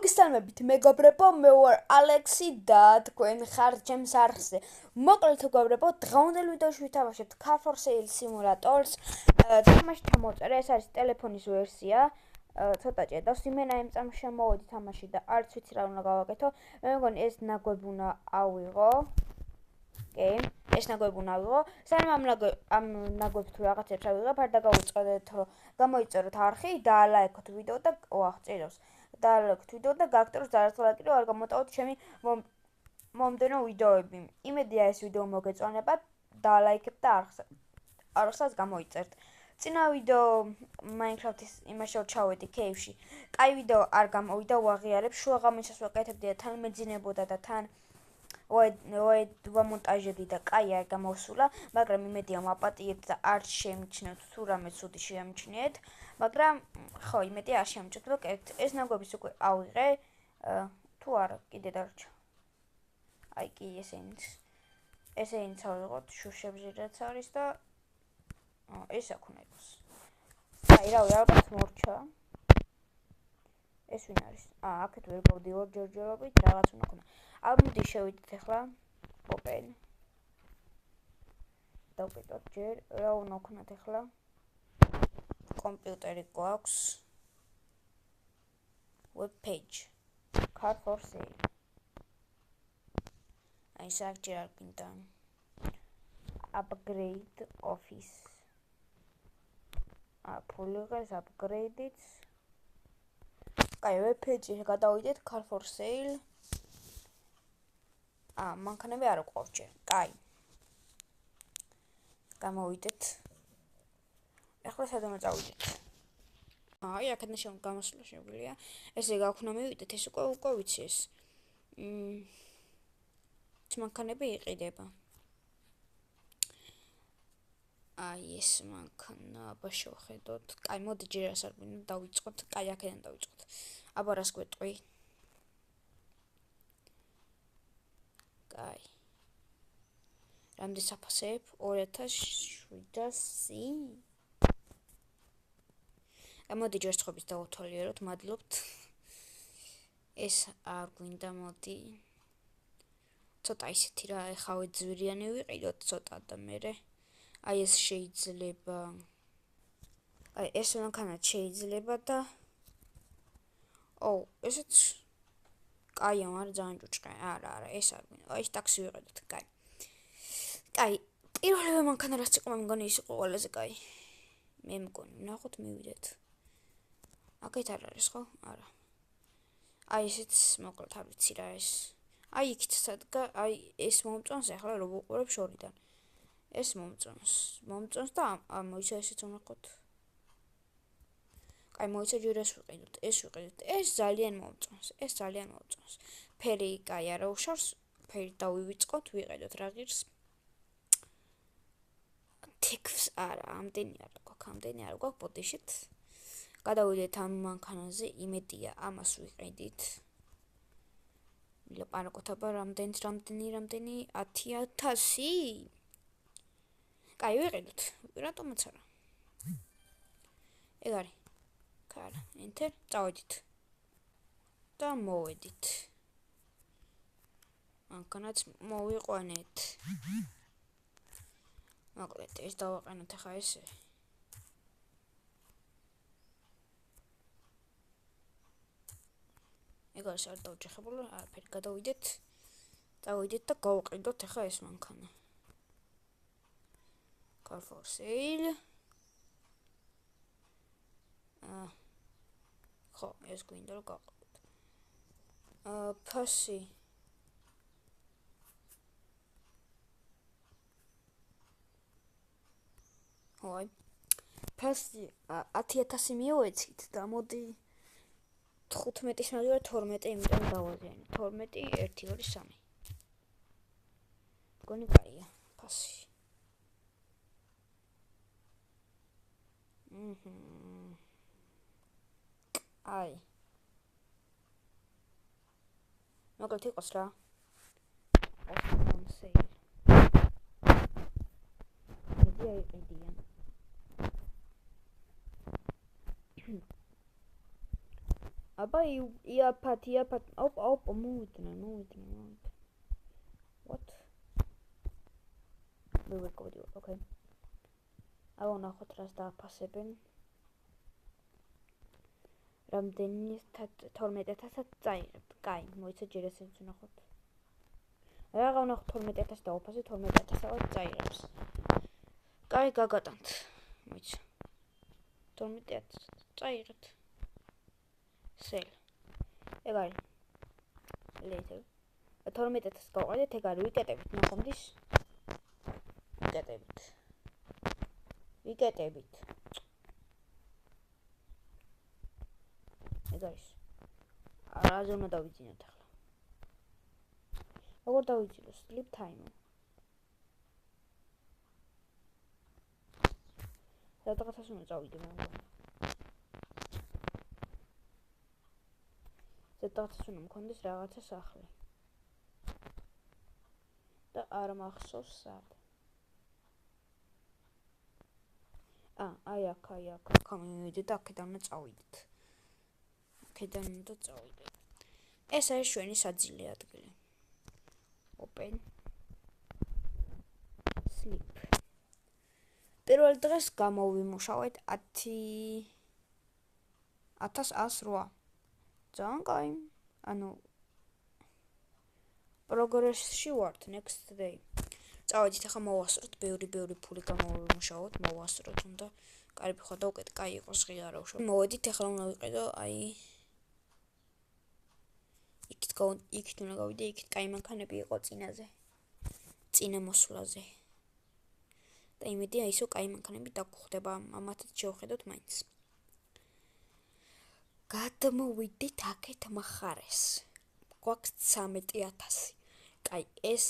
მოგესალმებით მეგობრებო, მე ვარ ალექსი და თქვენ ხართ ჩემს არხზე. მოკლედ მეგობრებო, დღევანდელ ვიდეოში ვითამაშებთ Car for Sale Simulator-ს. თამაში ჩამოვწერე, ეს არის ტელეფონის ვერსია. ცოტა ჭედავს, იმენა იმ წამს შემოვედი თამაში და არც ვიცი რა უნდა გავაკეთო. მე მგონი ეს ნაგვები უნდა ავიღო. ეს ნაგვები უნდა ავიღო. სანამ ამ ნაგვებს თუ რაღაცებს ავიღებ, არ დაგავიწყდეთ, რომ გამოიწეროთ არხი და ლაიქოთ ვიდეო და ჭედავს. დაალექთ ვიდეო და გაგკეთოთ ზარათლაკირო არ გამოტოვოთ ჩემი მომდენო ვიდეოები. იმედია ეს ვიდეო მოგეწონებათ, დაალაიქებთ და არხსაც გამოიწერთ. წინა ვიდეო Minecraft-ის იმაში ჩავედი კეივში. კაი ვიდეო არ გამოვიდა, ვაღიარებ, შუაღამისას ვაკეთებდი და თან მეძინებოდა და თან ვამონტაჟებდი და კაი არ გამოსულა, მაგრამ იმედია მაპატიეთ და არ შემიჩნევთ თუ რამე ცუდი შეამჩნიეთ. მაგრამ ხო, იმედია არ შემჭოთ, ვაკეთეთ. ეს ნაგვების უკვე ავიღე. თუ არა, კიდე დარჩა. აი კი ესენიც ავიღოთ, შუშებზე რაც არის და ეს აქ უნდა იყოს. აი რავი, ალბათ მორჩა. ეს ვინ არის? აქეთ ვერ გავდივარ ჯერჯერობით, რაღაც უნდა ქონა. ამოდი შევიდეთ ახლა. open. დავკეტოთ ჯერ, რა უნდა ქონათ ახლა? კომპიუტერი გვაქვს. web page. Car for Sale. აი საერთოდ არ გინდა. Upgrade office. Polygons upgraded. კაი, web page-ში გადავიდეთ Car for Sale. მანქანები არ გვყავს ჯერ. კაი. გამოვიდეთ. ახლა სადამე წავიდეთ. აი, აქედან გამოსვლა შეგვიძლია. ესე გაქვნა მივიდეთ, ეს უკვე ვიცი ეს. მანქანები იყიდება. აი ეს მანქანა, აბა შევხედოთ. კაი, მოდი ჯერ ასე არ გვინდა დავიწყოთ. კაი, აქედან დავიწყოთ. აბა რას გვეტყვი? კაი. რამდენი საფასებ? 2700. მოდი ჯერ სწრაფად დავთვალიეროთ, მადლობთ. ეს არ გვინდა, მოდი. ცოტა ისეთი რა, ეხავე ძვირიანი ვიყიდოთ ცოტა და მერე. აი ეს შეიძლება. აი ეს მანქანა შეიძლება და ესეც კაია, მაგრამ ძალიან ჭუჭყე. არა, ეს არ გვინდა. აი ეს ტაქსი ვიყიდოთ, კაი. კაი, პირველი მანქანა რაც იყო, მე მგონი ის იყო ყველაზე კაი. მე მგონი, ნახოთ მივიდეთ. აქეთ არ არის ხო? არა. აი ესეც მოკლედ არ ვიცი რა ეს. აი იქით სადგა, აი ეს მომწონს ახლა რო ვუყურებ შორიდან. ეს მომწონს და მოიცა ესეც ვნახოთ. კაი, მოიცა ჯერ ეს ვიყიდოთ, ეს ძალიან მომწონს. ფერი კაი არა უშავს, ფერი დავივიწყოთ, ვიყიდოთ რა ღირს. თექს არა, ამდენი არ გვაქვს პოდიშით. გადავიდეთ ამ მანქანაზე, იმედია ამას ვიყიდით. ლაპარაკოთ აბა რამდენი 10000. კაი, ვიყიდოთ. რატომაც არა. ეგ არის. კაი, enter, წავედით. და მოვედით. მანქანაც მოვიყვანეთ. მოკლედ, ეს დავაყენოთ ახლა ესე. ეგ არის არ დავჭეხებულა, არაფერი, გადავიდეთ. წავიდეთ და გავყიდოთ ახლა ეს მანქანა. Car for Sale. ხო, ეს გვინდა რომ გავყიდოთ. ფასი. ჰოი. ფასი 10000 მივეცით და მოდი 15-ის მაგივრა 12, იმიტომ დავაზიანე. 12, 1, 2, 3. გონი კაია, ფასი. აი. მოკლედ იყოს რა. Sale. მედია იყიდიან. აბა იაფათ. ოპა, მოვიდნენ. What? მე ვეკოდი, okay. აუ ნახოთ რას დააფასებენ. რამდენი 12000-ად წაიღებ. კაი, მოიცა ჯერ ესეც ვნახოთ. რაღა ვნახოთ 12000 დაუფასე 12000-ად წაიღებს. კაი, გაგატანთ. მოიცა. 12000 წაიღეთ. სელ. ეგ არის. later. 12000 გავყიდეთ, ეგ არის ვიკეტებით, ნახომდის. ვიკეტებით. ეგ არის. რაზე უნდა დავიძინოთ ახლა? როგორ დავიძინოთ? sleep time. სადღაც უნდა წავიდე მე მგონი. სადღაც უნდა მქონდეს რაღაცა სახლი. და არ მახსოვს სად. აი აქ მივიდეთ და აქედან უნდა წავიდეთ. ეს არის ჩვენი საძილე ადგილი. Open. Sleep. პირველ დღეს გამოვიმუშავეთ 1108. ძალიან კაი. პროგრესში ვართ next day. წავედით ახლა მოვასწროთ, ბევრი ფული გამოვიმუშავოთ, მოვასწროთ უნდა. კარიბი ხო და უკეთ კაი იყოს ღია რა უშავ. მოვედით ახლა უნდა ვიყიდო იქით უნდა გავიდე, იქით კაი მანქანები იყო წინაზე. წინა მოსვლაზე. და იმედია ისო კაი მანქანები დაგხვდება, ამათაც შევხედოთ მაინც. გადმოვიდით აქეთ მხარეს. გვაქვს 13000. კაი, ეს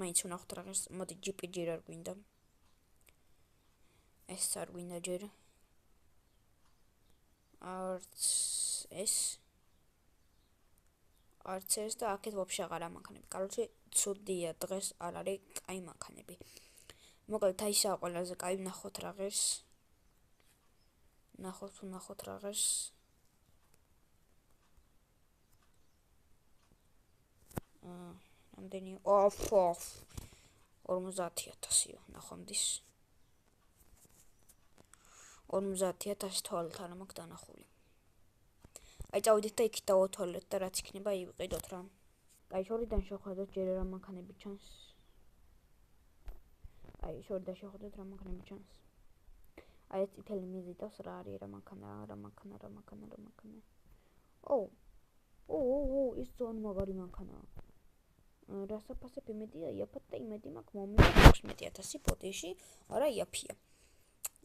მაინც ვნახოთ რაღაც, მოდი ჯიპი ჯერ არ გვინდა. ეს არ გვინდა ჯერ. არც ეს და აქეთ ვაფშე აღარა მანქანები. Короче, ცუდია დღეს არ არის კაი მანქანები. მოკლედ აისაა ყველაზე კაი ვნახოთ რაღაც. ნახოთ რაღაც. რამდენი 50000-ია ნახომდის. 50000 თვალით არა მაქვს დანახული. აი წავიდეთ და იქით დავათვალეთ და რაც იქნება ივყიდოთ რა. აი შორიდან შევხედოთ ჯერ რა მანქანები ჩანს. აი ეს წითელი მიზიდავს რა არის რა მანქანა. ის ძალიან მაგარი მანქანაა. რასაფასებ იმედია იაფად და იმედი მაქვს მომიდა 16000 პოტიში, არა იაფია.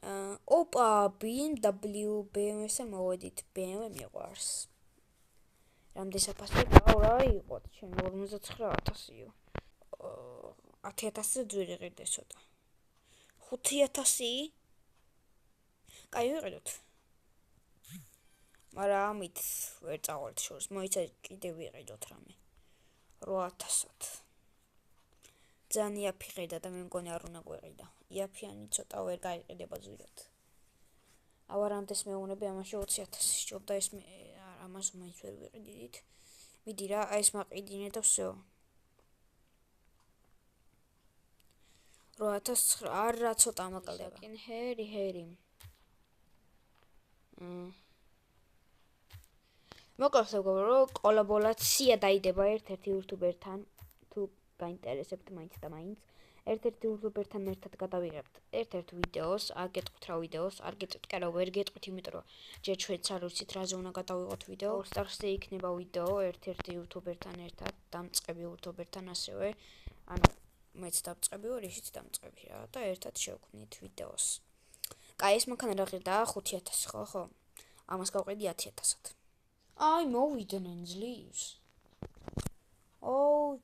ოპა, BMW-ზე მოვედით, BMW მიყვარს. რამდენი საფასები რა იყო, ჩემი 59000-იო. 10000-ზე ძვირი ღირდა ცოტა. 5000? კაი ვიყიდოთ. მაგრამ ამით ვერ წავალთ შორს, მოიცა კიდე ვიყიდოთ რამე. 8000-ად. ძალიან იაფი ღირდა და მე მგონი არ უნდა გვეყიდა. იაფიანი ცოტა ვერ გაიყიდება ზუსტად. ავარამდეს მეუნები ამაში 20000 სჯობდა ეს ამას მაინც ვერ ვიყიდით. მიდი რა, აი ეს მაყიდინე და всё. 8009 არა ცოტა მაკლდება. ჰერი. მოგახსოვს რომ კოლაბორაცია დაიდება ერთ-ერთი იუთუბერთან, თუ გაინტერესებთ მაინც და მაინც. ერთ-ერთი იუთუბერთან ერთად გადავიღებთ ერთ-ერთ ვიდეოს, არ გეტყვით რა ვიდეოს, არ გეტყვით, კაი, ვერ გეტყვით, იმიტომ რომ ჯერ ჩვენც არ ვიცით რაზე უნდა გადავიღოთ ვიდეო. სტარზე იქნება ვიდეო ერთ-ერთი იუთუბერთან ერთად, დამწყები იუთუბერთან ასევე. მეც დამწყები ვარ, ისიც დამწყები რა და ერთად შევქმნით ვიდეოს. კაი, ეს მანქანა რა ღირდა 5000 ხო? ამას გავყიდი 10000-ად. აი, მოვიდნენ ძლივს.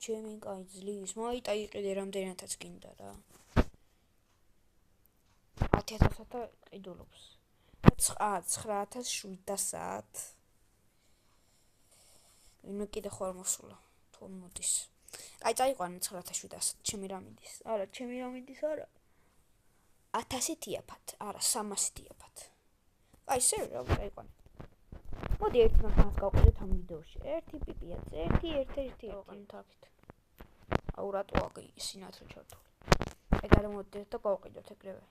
ჩემი კაი ძლივს. მოიტაიყიდე რამდენადაც გინდა რა. 10000-ად ყიდულობს. 9700. ვინმე კიდე ხوار მოსულა. თუ მოდის. აი, წაიყვანე 9700. ჩემი რა მიდის? არა, 1000 იაფად. არა, 300 იაფად. აი, სერ რა წაიყვანე. მოდი ერთი მანქანას გავყიდოთ ამ ვიდეოში. ერთი პიპიაც, ერთი. ავყენოთ აქეთ. აუ რატო აგი სინათლე ჩართული. აი გადამოდით და გავყიდოთ ეგრევე.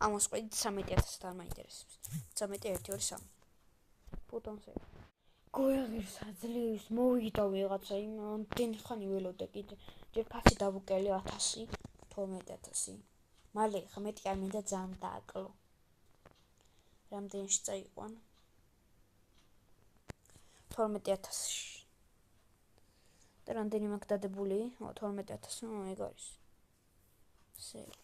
ამას ყვიდით 13000 არ მაინტერესებს. 13 1 2 3. ბუტონზე. გოიაღირს აძლევს მოვიდა ვიღაცა იმდენი ხანი ველოდე კიდე. ჯერ ფასი დავუკელი 1000, 12000. მალე ხა მეტი არ მინდა ძალიან დააკლო. რამდენში წაიყვან? 12000. და რამდენი მაქვს დადებული? 12000, ეგ არის. სელი.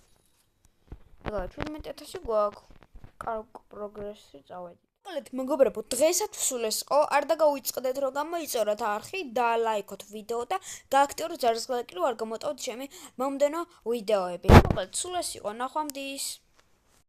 აგა 17000 გვაქვს. კარგი პროგრესი წავედით. მოგლეთ მეგობრებო, დღესაც ვსულესყო, არ დაგავიწყდეთ რომ გამოიწოროთ არხი და ლაიქოთ ვიდეო და გააქტიუროთ ჯარისყელაკი რომ არ გამოტოვოთ ჩემი მომდენო ვიდეოები. მოგლეთ სულ ეს იყო, ნახვამდის.